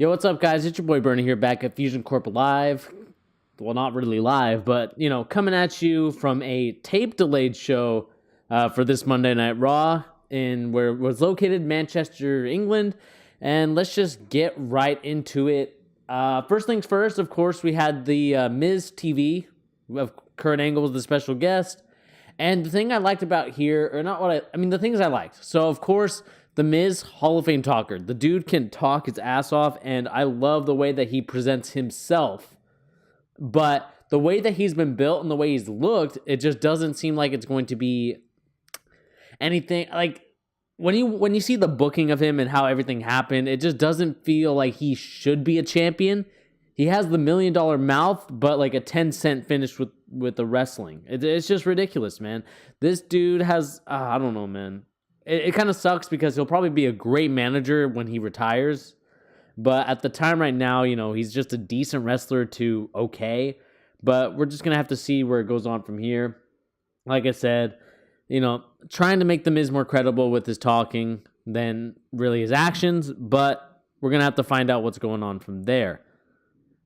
Yo, what's up, guys? It's your boy Bernie here back at Fusion Corp Live. Well, not really live, but, coming at you from a tape delayed show for this Monday Night Raw in where it was located, Manchester, England. And let's just get right into it. First things first, of course, we had the Miz TV of Kurt Angle was the special guest. And the thing I liked about here, or not what the things I liked. So, of course, the Miz, Hall of Fame talker. The dude can talk his ass off, and I love the way that he presents himself. But the way that he's been built and the way he's looked, it just doesn't seem like it's going to be anything. Like, when you see the booking of him and how everything happened, it just doesn't feel like he should be a champion. He has the $1 million mouth, but like a 10-cent finish with the wrestling. It's just ridiculous, man. This dude has, I don't know, man. It kind of sucks because he'll probably be a great manager when he retires. But at the time right now, he's just a decent wrestler to okay. But we're just going to have to see where it goes on from here. Like I said, trying to make The Miz more credible with his talking than really his actions. But we're going to have to find out what's going on from there.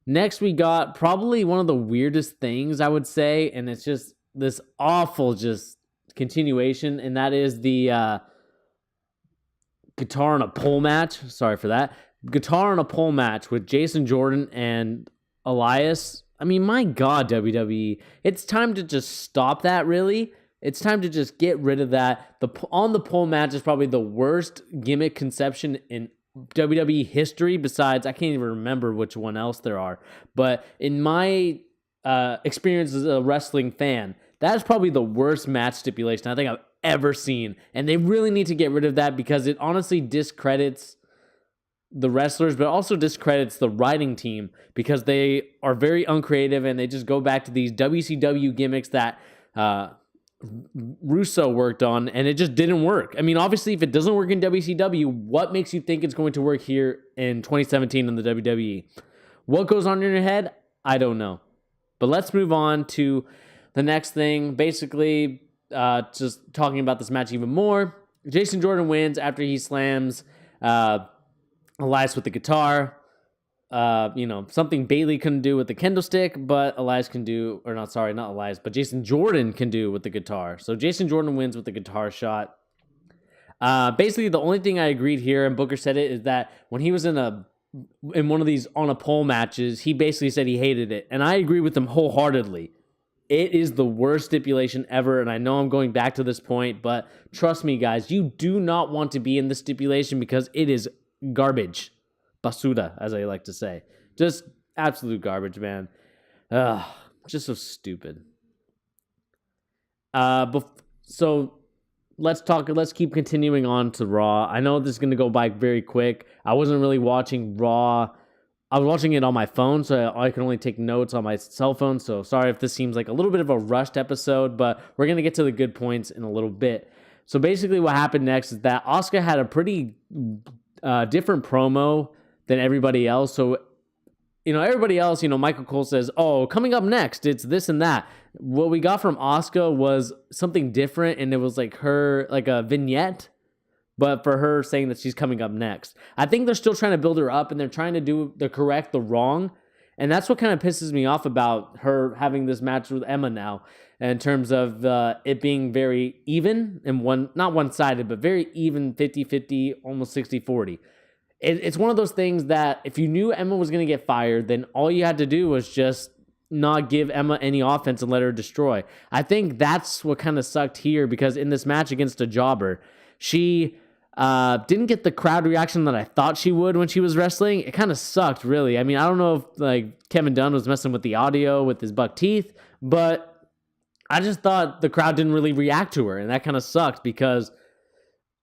Next, we got probably one of the weirdest things, I would say. And it's just this awful just continuation, and that is the guitar on a pole match. Sorry for that. Guitar on a pole match with Jason Jordan and Elias. I mean, my God, WWE. It's time to just stop that, really. It's time to just get rid of that. The on the pole match is probably the worst gimmick conception in WWE history, besides, I can't even remember which one else there are. But in my experience as a wrestling fan, that's probably the worst match stipulation I think I've ever seen. And they really need to get rid of that because it honestly discredits the wrestlers, but also discredits the writing team because they are very uncreative and they just go back to these WCW gimmicks that Russo worked on, and it just didn't work. I mean, obviously, if it doesn't work in WCW, what makes you think it's going to work here in 2017 in the WWE? What goes on in your head? I don't know. But let's move on to the next thing, basically, just talking about this match even more. Jason Jordan wins after he slams Elias with the guitar. Something Bailey couldn't do with the kendo stick, but Elias can do, or not Elias, but Jason Jordan can do with the guitar. So Jason Jordan wins with the guitar shot. Basically, the only thing I agreed here, and Booker said it, is that when he was in one of these on a pole matches, he basically said he hated it. And I agree with him wholeheartedly. It is the worst stipulation ever, and I know I'm going back to this point, but trust me, guys, you do not want to be in this stipulation because it is garbage. Basura, as I like to say. Just absolute garbage, man. Just so stupid. So let's keep continuing on to Raw. I know this is going to go by very quick. I wasn't really watching Raw. I was watching it on my phone, so I can only take notes on my cell phone. So sorry if this seems like a little bit of a rushed episode, but we're going to get to the good points in a little bit. So basically what happened next is that Asuka had a pretty different promo than everybody else. So, everybody else, Michael Cole says, oh, coming up next, it's this and that. What we got from Asuka was something different, and it was like a vignette, but for her saying that she's coming up next. I think they're still trying to build her up, and they're trying to correct the wrong. And that's what kind of pisses me off about her having this match with Emma now, in terms of it being very even and not one-sided, but very even 50-50, almost 60-40. It's one of those things that if you knew Emma was going to get fired, then all you had to do was just not give Emma any offense and let her destroy. I think that's what kind of sucked here, because in this match against a jobber, she didn't get the crowd reaction that I thought she would when she was wrestling. It kind of sucked, really. I mean, I don't know if Kevin Dunn was messing with the audio with his buck teeth, but I just thought the crowd didn't really react to her, and that kind of sucked because,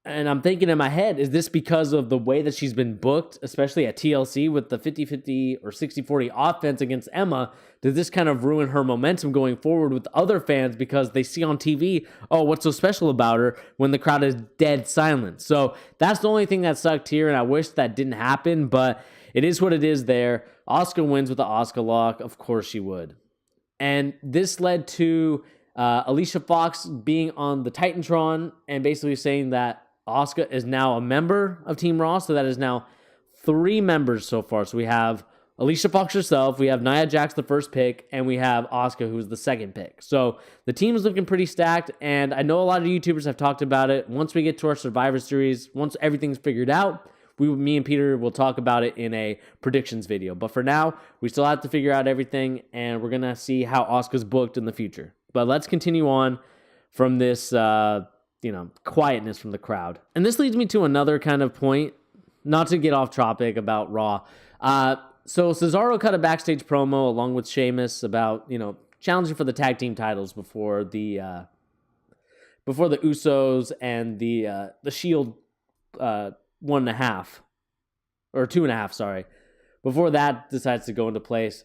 and I'm thinking in my head, is this because of the way that she's been booked, especially at TLC with the 50-50 or 60-40 offense against Emma? Does this kind of ruin her momentum going forward with other fans because they see on TV, oh, what's so special about her, when the crowd is dead silent? So that's the only thing that sucked here, and I wish that didn't happen, but it is what it is there. Asuka wins with the Asuka lock. Of course she would. And this led to Alicia Fox being on the Titantron and basically saying that Asuka is now a member of Team Raw, so that is now three members so far. So we have Alicia Fox herself, we have Nia Jax, the first pick, and we have Asuka, who's the second pick. So the team is looking pretty stacked, and I know a lot of YouTubers have talked about it. Once we get to our Survivor Series, once everything's figured out, me and Peter will talk about it in a predictions video. But for now, we still have to figure out everything, and we're going to see how Asuka's booked in the future. But let's continue on from this, quietness from the crowd. And this leads me to another kind of point, not to get off topic about Raw. So Cesaro cut a backstage promo along with Sheamus about, challenging for the tag team titles before the Usos and the Shield 1.5 or 2.5, sorry. Before that decides to go into place.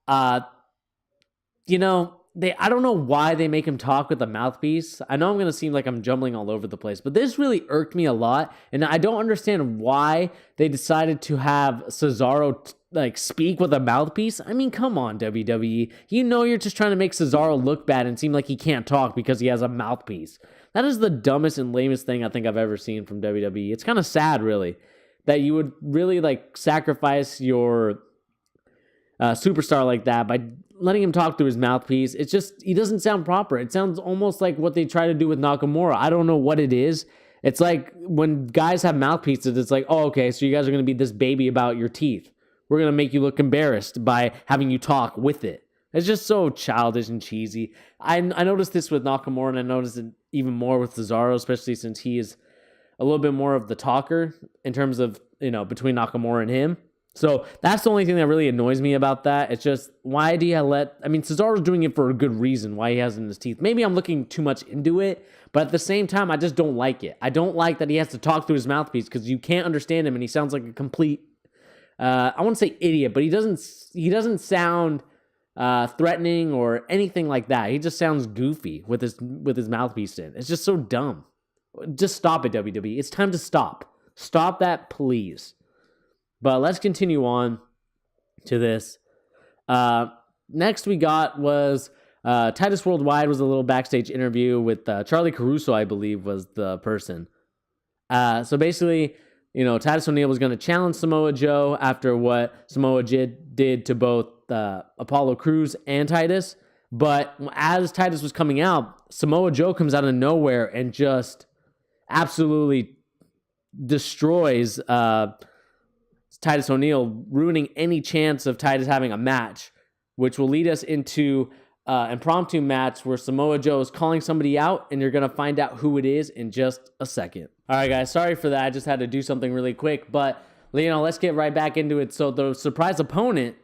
I don't know why they make him talk with a mouthpiece. I know I'm going to seem like I'm jumbling all over the place, but this really irked me a lot, and I don't understand why they decided to have Cesaro speak with a mouthpiece. I mean, come on, WWE. You're just trying to make Cesaro look bad and seem like he can't talk because he has a mouthpiece. That is the dumbest and lamest thing I think I've ever seen from WWE. It's kind of sad, really, that you would really sacrifice your superstar like that by letting him talk through his mouthpiece. It's just, he doesn't sound proper. It sounds almost like what they try to do with Nakamura. I don't know what it is. It's like when guys have mouthpieces, it's like, oh, okay, so you guys are going to be this baby about your teeth. We're going to make you look embarrassed by having you talk with it. It's just so childish and cheesy. I noticed this with Nakamura, and I noticed it even more with Cesaro, especially since he is a little bit more of the talker in terms of, between Nakamura and him. So that's the only thing that really annoys me about that. It's just, why do you Cesaro's doing it for a good reason, why he has it in his teeth. Maybe I'm looking too much into it, but at the same time, I just don't like it. I don't like that he has to talk through his mouthpiece because you can't understand him and he sounds like a complete, I wouldn't say idiot, but he doesn't sound threatening or anything like that. He just sounds goofy with his mouthpiece in. It's just so dumb. Just stop it, WWE. It's time to stop. Stop that, please. But let's continue on to this. Next we got was Titus Worldwide was a little backstage interview with Charlie Caruso, I believe, was the person. So basically, Titus O'Neil was going to challenge Samoa Joe after what Samoa did to both Apollo Crews and Titus. But as Titus was coming out, Samoa Joe comes out of nowhere and just absolutely destroys Titus O'Neil, ruining any chance of Titus having a match, which will lead us into an impromptu match where Samoa Joe is calling somebody out, and you're going to find out who it is in just a second. All right, guys, sorry for that. I just had to do something really quick, but, let's get right back into it. So the surprise opponent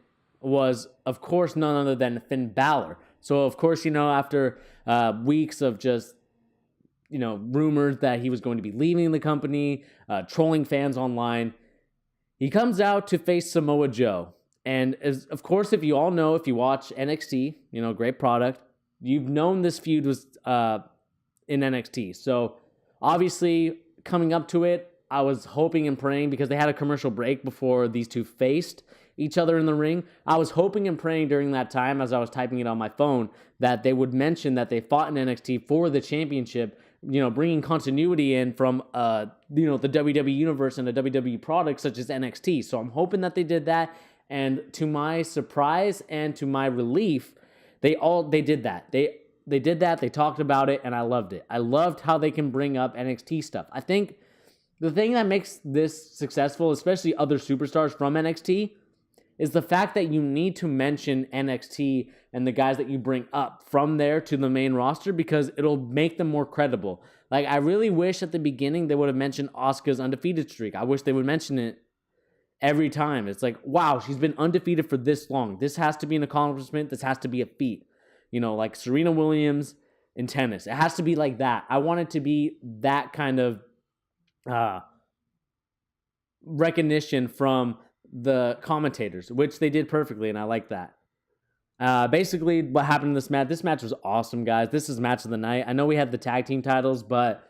was, of course, none other than Finn Balor. So, of course, after weeks of just, rumors that he was going to be leaving the company, trolling fans online, he comes out to face Samoa Joe. And of course, if you watch NXT, great product, you've known this feud was in NXT. So obviously coming up to it, I was hoping and praying because they had a commercial break before these two faced each other in the ring. I was hoping and praying during that time as I was typing it on my phone that they would mention that they fought in NXT for the championship, bringing continuity in from, the WWE universe and a WWE product such as NXT. So I'm hoping that they did that. And to my surprise and to my relief, they did that. They did that. They talked about it, and I loved it. I loved how they can bring up NXT stuff. I think the thing that makes this successful, especially other superstars from NXT, is the fact that you need to mention NXT and the guys that you bring up from there to the main roster because it'll make them more credible. I really wish at the beginning they would have mentioned Asuka's undefeated streak. I wish they would mention it every time. It's like, wow, she's been undefeated for this long. This has to be an accomplishment. This has to be a feat. Like Serena Williams in tennis. It has to be like that. I want it to be that kind of recognition from the commentators, which they did perfectly, and I like that. Basically, what happened in this match was awesome, guys. This is match of the night. I know we had the tag team titles, but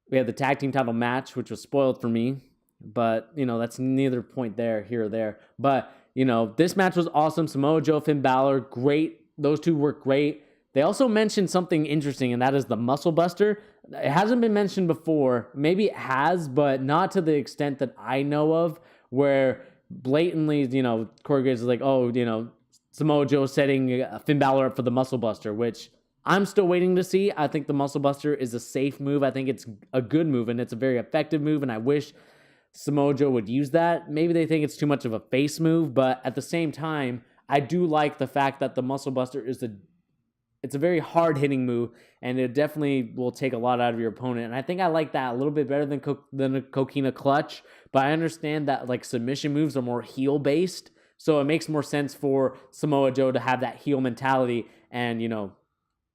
we had the tag team title match, which was spoiled for me. But, that's neither point here or there. But, this match was awesome. Samoa Joe, Finn Balor, great. Those two were great. They also mentioned something interesting, and that is the Muscle Buster. it hasn't been mentioned before. Maybe it has, but not to the extent that I know of, where blatantly, Corey Graves is like, oh, Samoa Joe setting Finn Balor up for the Muscle Buster, which I'm still waiting to see. I think the Muscle Buster is a safe move. I think it's a good move, and it's a very effective move, and I wish Samoa Joe would use that. Maybe they think it's too much of a face move, but at the same time, I do like the fact that the Muscle Buster it's a very hard-hitting move, and it definitely will take a lot out of your opponent. And I think I like that a little bit better than a Coquina Clutch, but I understand that like submission moves are more heel-based, so it makes more sense for Samoa Joe to have that heel mentality and,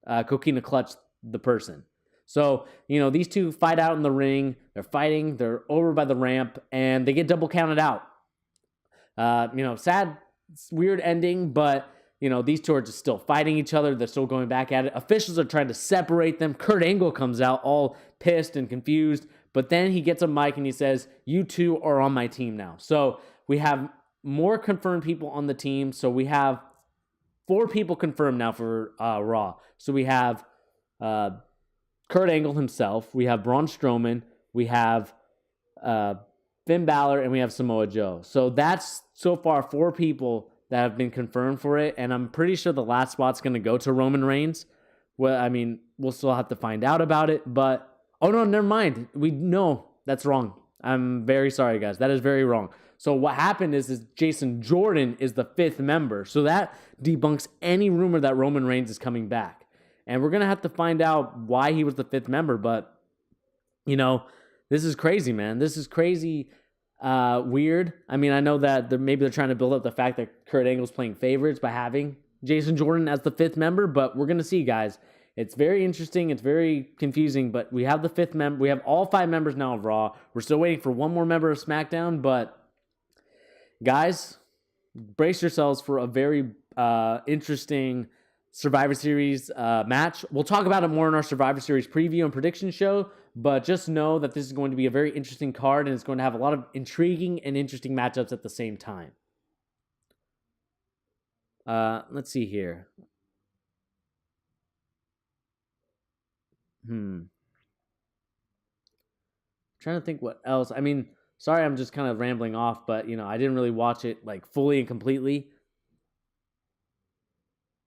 Coquina Clutch the person. So, these two fight out in the ring. They're fighting. They're over by the ramp, and they get double counted out. Sad, weird ending, but these two are just still fighting each other. They're still going back at it. Officials are trying to separate them. Kurt Angle comes out all pissed and confused, but then he gets a mic and he says, you two are on my team now. So we have more confirmed people on the team. So we have 4 people confirmed now for Raw. So we have Kurt Angle himself. We have Braun Strowman. We have Finn Balor, and we have Samoa Joe. So that's so far 4 people that have been confirmed for it, and I'm pretty sure the last spot's going to go to Roman Reigns. Well, I mean, we'll still have to find out about it, but oh no, never mind. That's wrong. I'm very sorry, guys. That is very wrong. So what happened is Jason Jordan is the 5th member, so that debunks any rumor that Roman Reigns is coming back, and we're going to have to find out why he was the 5th member. But this is crazy, man. This is crazy. Weird. I mean, I know that maybe they're trying to build up the fact that Kurt Angle's playing favorites by having Jason Jordan as the 5th member, but we're going to see, guys. It's very interesting. It's very confusing, but we have the 5th member. We have all 5 members now of Raw. We're still waiting for one more member of SmackDown, but guys, brace yourselves for a very interesting Survivor Series match. We'll talk about it more in our Survivor Series preview and prediction show, but just know that this is going to be a very interesting card, and it's going to have a lot of intriguing and interesting matchups at the same time. Let's see here. Trying to think what else. I mean, sorry, I'm just kind of rambling off, but I didn't really watch it like fully and completely.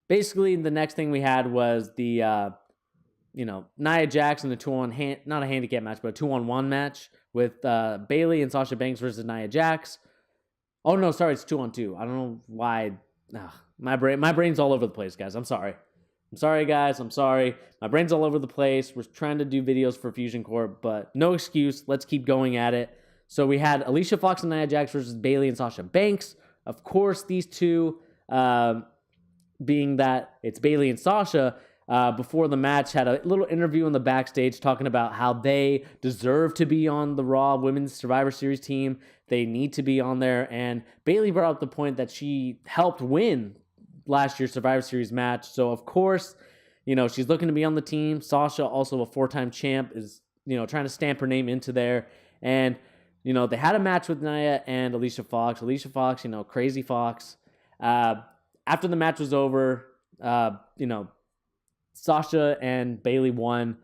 Basically, the next thing we had was the Nia Jax in the not a handicap match, but a 2-on-1 match with Bayley and Sasha Banks versus Nia Jax. Oh no, sorry, it's 2-on-2. I don't know why. My brain's all over the place, guys. I'm sorry, guys. I'm sorry. My brain's all over the place. We're trying to do videos for Fusion Corp, but no excuse. Let's keep going at it. So we had Alicia Fox and Nia Jax versus Bayley and Sasha Banks. Of course, these two, being that it's Bayley and Sasha, before the match had a little interview in the backstage talking about how they deserve to be on the Raw Women's Survivor Series team. They need to be on there. And Bayley brought up the point that she helped win last year's Survivor Series match. So, of course, she's looking to be on the team. Sasha, also a 4-time champ, is, trying to stamp her name into there. And, they had a match with Nia and Alicia Fox. Alicia Fox, crazy Fox. After the match was over, Sasha and Bayley won.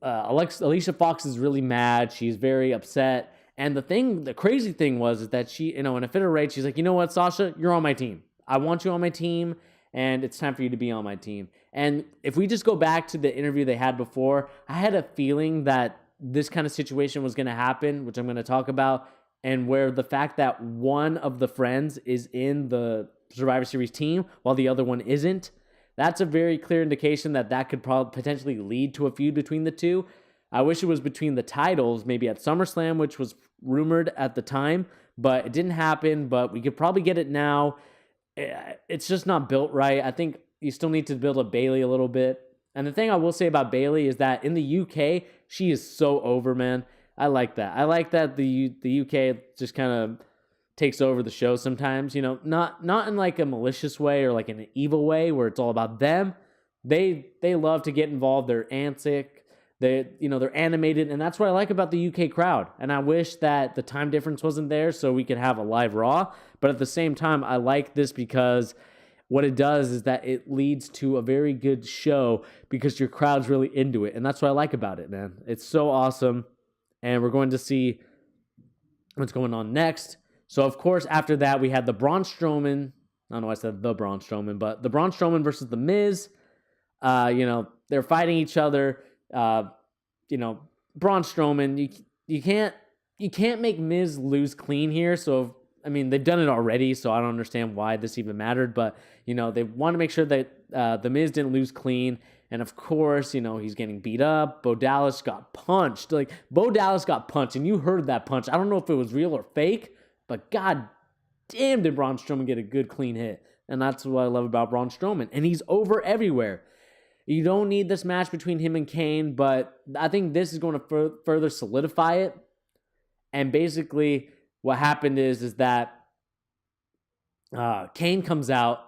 Alicia Fox is really mad. She's very upset. And the crazy thing was that she, in a fit of rage, she's like, you know what, Sasha, you're on my team. I want you on my team, and it's time for you to be on my team. And if we just go back to the interview they had before, I had a feeling that this kind of situation was going to happen, which I'm going to talk about, and where the fact that one of the friends is in the Survivor Series team while the other one isn't, that's a very clear indication that could potentially lead to a feud between the two. I wish it was between the titles, maybe at SummerSlam, which was rumored at the time, but it didn't happen. But we could probably get it now. It's just not built right. I think you still need to build up Bayley a little bit. And the thing I will say about Bayley is that in the UK, she is so over, man. I like that. I like that the UK just kind of takes over the show sometimes, not in like a malicious way or like in an evil way where it's all about them. They love to get involved. They're antic. They're animated, and that's what I like about the UK crowd. And I wish that the time difference wasn't there so we could have a live Raw. But at the same time, I like this because what it does is that it leads to a very good show because your crowd's really into it. And that's what I like about it, man. It's so awesome. And we're going to see what's going on next. So, of course, after that, we had the Braun Strowman. I don't know why I said the Braun Strowman, but the Braun Strowman versus The Miz. They're fighting each other. Braun Strowman, you can't make Miz lose clean here. So, I mean, they've done it already, so I don't understand why this even mattered. But, they want to make sure that The Miz didn't lose clean. And, of course, he's getting beat up. Bo Dallas got punched. Like, Bo Dallas got punched, and you heard that punch. I don't know if it was real or fake, but God damn did Braun Strowman get a good, clean hit. And that's what I love about Braun Strowman. And he's over everywhere. You don't need this match between him and Kane, but I think this is going to further solidify it. And basically, what happened is that Kane comes out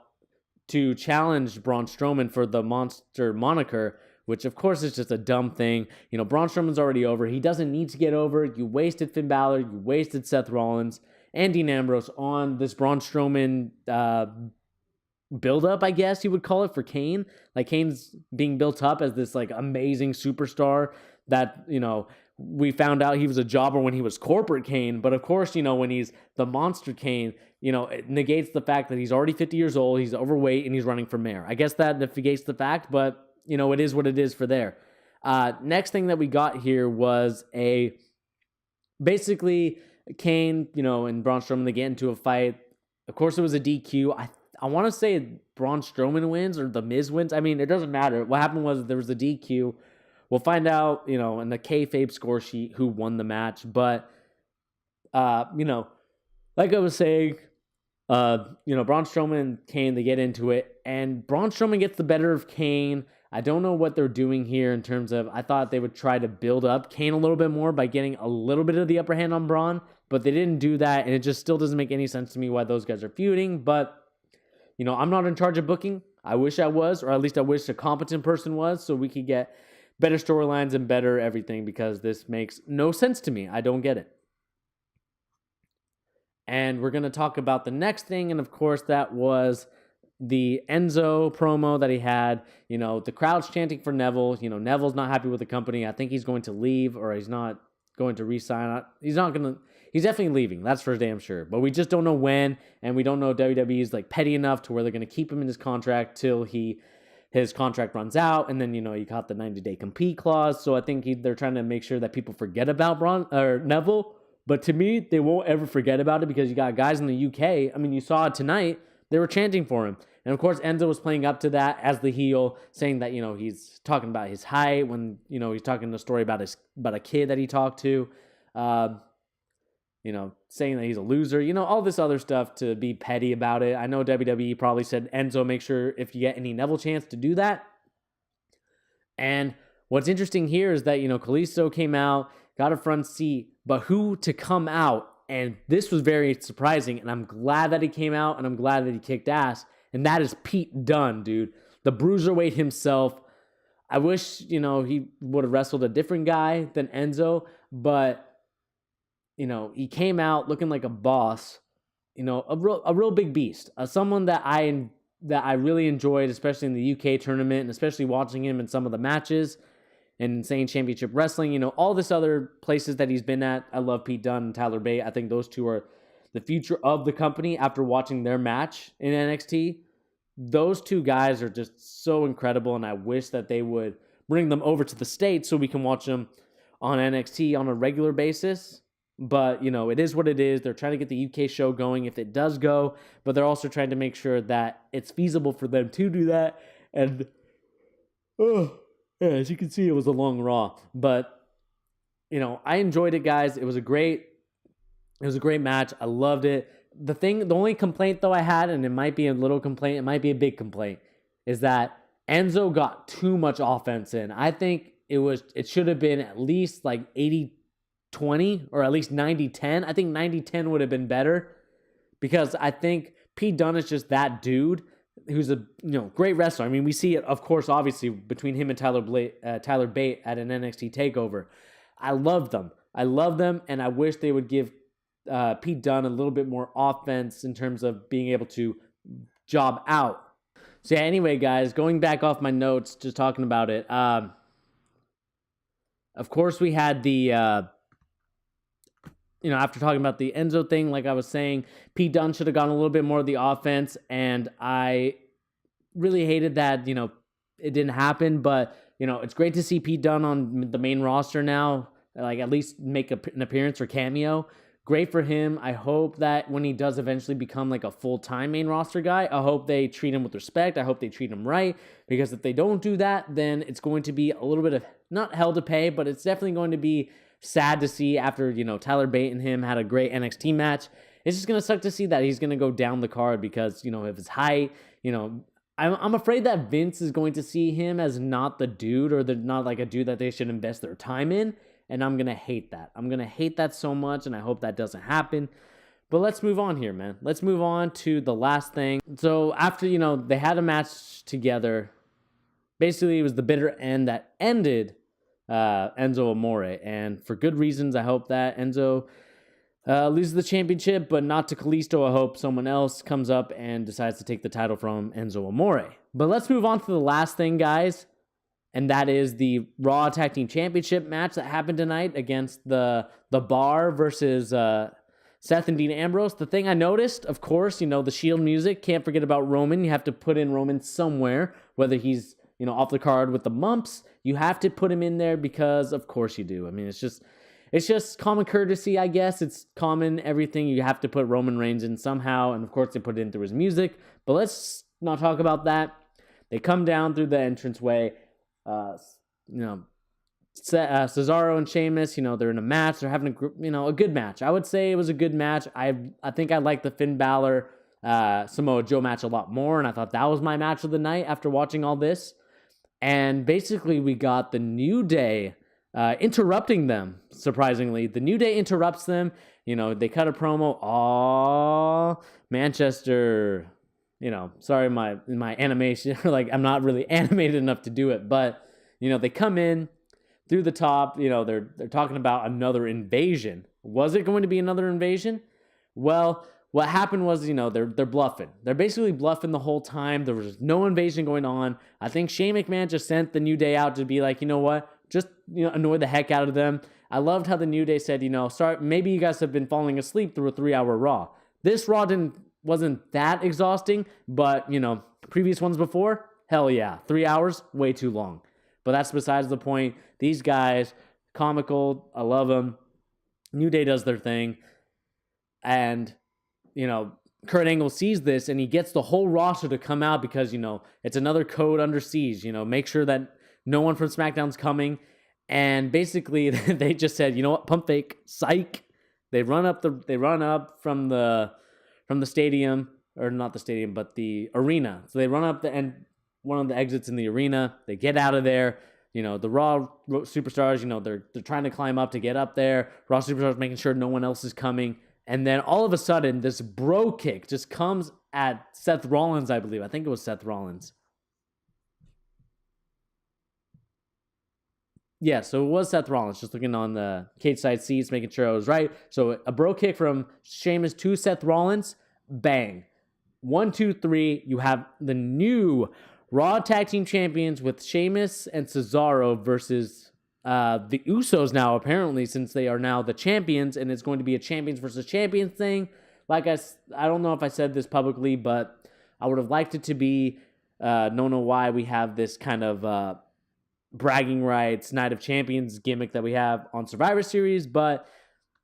to challenge Braun Strowman for the Monster moniker, which of course is just a dumb thing. Braun Strowman's already over. He doesn't need to get over. You wasted Finn Balor. You wasted Seth Rollins and Dean Ambrose on this Braun Strowman build-up, I guess you would call it, for Kane. Like, Kane's being built up as this like amazing superstar that, we found out he was a jobber when he was corporate Kane. But of course, when he's the Monster Kane, it negates the fact that he's already 50 years old, he's overweight, and he's running for mayor. I guess that negates the fact, but, it is what it is for there. Next thing that we got here was basically Kane, and Braun Strowman, they get into a fight. Of course, it was a DQ. I want to say Braun Strowman wins or The Miz wins. I mean, it doesn't matter. What happened was there was a DQ. We'll find out, in the kayfabe score sheet who won the match. But, like I was saying, Braun Strowman and Kane, they get into it. And Braun Strowman gets the better of Kane. I don't know what they're doing here in terms of, I thought they would try to build up Kane a little bit more by getting a little bit of the upper hand on Braun. But they didn't do that. And it just still doesn't make any sense to me why those guys are feuding. But, I'm not in charge of booking. I wish I was, or at least I wish a competent person was, so we could get better storylines and better everything, because this makes no sense to me. I don't get it. And we're going to talk about the next thing, and of course that was the Enzo promo that he had. The crowd's chanting for Neville. Neville's not happy with the company. I think he's going to leave, or he's not going to re-sign. He's definitely leaving. That's for damn sure. But we just don't know when, and we don't know if WWE is like petty enough to where they're going to keep him in his contract till his contract runs out, and then you got the 90-day compete clause. So I think they're trying to make sure that people forget about Neville. But to me, they won't ever forget about it, because you got guys in the UK. I mean, you saw it tonight. They were chanting for him. And of course, Enzo was playing up to that as the heel, saying that, he's talking about his height when, he's talking the story about a kid that he talked to, saying that he's a loser, all this other stuff to be petty about it. I know WWE probably said, Enzo, make sure if you get any Neville chance to do that. And what's interesting here is that, Kalisto came out, got a front seat, but who to come out? And this was very surprising, and I'm glad that he came out, and I'm glad that he kicked ass, and that is Pete Dunne, dude. The bruiserweight himself. I wish, he would have wrestled a different guy than Enzo, but, he came out looking like a boss, a real big beast, someone that I really enjoyed, especially in the UK tournament, and especially watching him in some of the matches and Insane Championship Wrestling, all this other places that he's been at. I love Pete Dunne and Tyler Bate. I think those two are the future of the company after watching their match in NXT. Those two guys are just so incredible, and I wish that they would bring them over to the States so we can watch them on NXT on a regular basis. But, it is what it is. They're trying to get the UK show going if it does go, but they're also trying to make sure that it's feasible for them to do that. And, as you can see, it was a long Raw. But, I enjoyed it, guys. It was a great match. I loved it. The only complaint, though, I had, and it might be a little complaint, it might be a big complaint, is that Enzo got too much offense in. I think it should have been at least like 80-20 or at least 90-10. I think 90-10 would have been better, because I think Pete Dunne is just that dude who's a great wrestler. I mean, we see it, of course, obviously, between him and Tyler Bate at an NXT TakeOver. I love them, and I wish they would give Pete Dunne a little bit more offense in terms of being able to job out So yeah, anyway, guys, going back off my notes, just talking about it. Of course, we had the after talking about the Enzo thing, like I was saying, Pete Dunne should have gone a little bit more of the offense, and I really hated that, it didn't happen, but, it's great to see Pete Dunne on the main roster now, like at least make an appearance or cameo. Great for him. I hope that when he does eventually become like a full-time main roster guy, I hope they treat him with respect. I hope they treat him right, because if they don't do that, then it's going to be a little bit of, not hell to pay, but it's definitely going to be sad to see after, Tyler Bate and him had a great NXT match. It's just going to suck to see that he's going to go down the card because, of his height, I'm afraid that Vince is going to see him as not the dude, or not like a dude that they should invest their time in. And I'm going to hate that. I'm going to hate that so much, and I hope that doesn't happen. But let's move on here, man. Let's move on to the last thing. So after, they had a match together, basically it was the bitter end that ended Enzo Amore. And for good reasons, I hope that Enzo loses the championship, but not to Kalisto. I hope someone else comes up and decides to take the title from Enzo Amore. But let's move on to the last thing, guys. And that is the Raw Tag Team Championship match that happened tonight against the Bar versus Seth and Dean Ambrose. The thing I noticed, of course, the Shield music. Can't forget about Roman. You have to put in Roman somewhere, whether he's off the card with the mumps. You have to put him in there because, of course, you do. I mean, it's just common courtesy, I guess. It's common everything. You have to put Roman Reigns in somehow, and of course, they put it in through his music. But let's not talk about that. They come down through the entranceway. Cesaro and Sheamus, they're in a match. They're having a good match. I would say it was a good match. I think I like the Finn Balor Samoa Joe match a lot more, and I thought that was my match of the night after watching all this. And basically, we got the New Day interrupting them. Surprisingly, the New Day interrupts them. They cut a promo. Aw, Manchester. Sorry, my animation, like I'm not really animated enough to do it, but, they come in through the top, they're talking about another invasion. Was it going to be another invasion? Well, what happened was, they're bluffing. They're basically bluffing the whole time. There was no invasion going on. I think Shane McMahon just sent the New Day out to be like, you know what? Just, annoy the heck out of them. I loved how the New Day said, sorry, maybe you guys have been falling asleep through a 3-hour Raw. This Raw wasn't that exhausting, but, previous ones before, hell yeah. 3 hours, way too long. But that's besides the point. These guys, comical, I love them. New Day does their thing. And, Kurt Angle sees this, and he gets the whole roster to come out because, it's another code under siege. Make sure that no one from SmackDown's coming. And basically, they just said, pump fake, psych. They run up from the stadium, or not the stadium, but the arena. So they run up one of the exits in the arena. They get out of there. The Raw superstars, they're trying to climb up to get up there. Raw superstars making sure no one else is coming. And then all of a sudden, this bro kick just comes at Seth Rollins, I believe. I think it was Seth Rollins. Yeah, so it was Seth Rollins, just looking on the cage side seats, making sure I was right. So a bro kick from Sheamus to Seth Rollins, bang. 1, 2, 3, you have the new Raw Tag Team Champions with Sheamus and Cesaro versus the Usos now, apparently, since they are now the champions, and it's going to be a champions versus champions thing. Like I don't know if I said this publicly, but I would have liked it to be, don't know why we have this kind of bragging rights, Night of Champions gimmick that we have on Survivor Series, but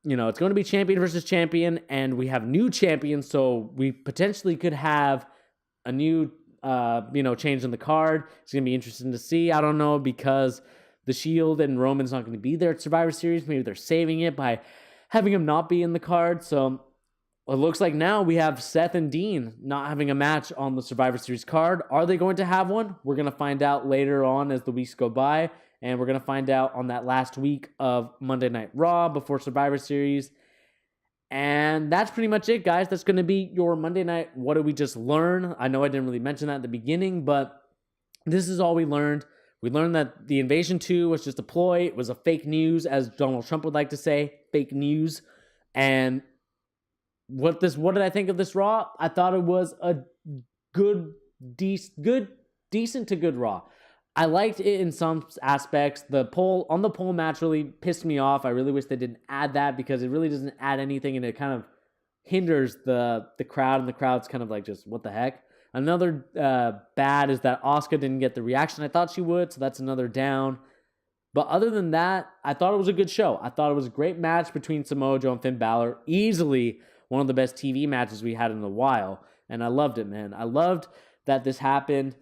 it's going to be champion versus champion, and we have new champions, so we potentially could have a new, change in the card. It's going to be interesting to see. I don't know, because the Shield and Roman's not going to be there at Survivor Series. Maybe they're saving it by having him not be in the card, so it looks like now we have Seth and Dean not having a match on the Survivor Series card. Are they going to have one? We're going to find out later on as the weeks go by. And we're going to find out on that last week of Monday Night Raw before Survivor Series. And that's pretty much it, guys. That's going to be your Monday night. What did we just learn? I know I didn't really mention that at the beginning, but this is all we learned. We learned that the Invasion 2 was just a ploy. It was a fake news, as Donald Trump would like to say, fake news. And what did I think of this Raw? I thought it was a good decent to good Raw. I liked it in some aspects. The pole match really pissed me off. I really wish they didn't add that because it really doesn't add anything, and it kind of hinders the crowd, and the crowd's kind of like, just what the heck. Another bad is that Asuka didn't get the reaction I thought she would, so that's another down. But other than that, I thought it was a good show. I thought it was a great match between Samoa Joe and Finn Balor. Easily one of the best TV matches we had in a while. And I loved it, man. I loved that this happened.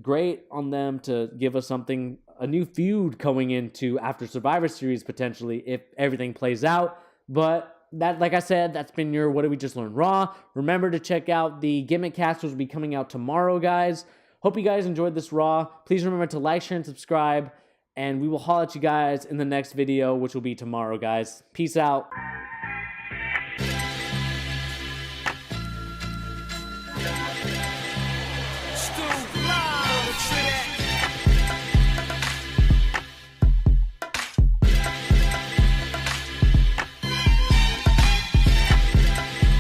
Great on them to give us something, a new feud going into after Survivor Series potentially if everything plays out. But that, like I said, that's been your What Did We Just Learn Raw. Remember to check out the Gimmick Cast, which will be coming out tomorrow, guys. Hope you guys enjoyed this Raw. Please remember to like, share, and subscribe. And we will holler at you guys in the next video, which will be tomorrow, guys. Peace out.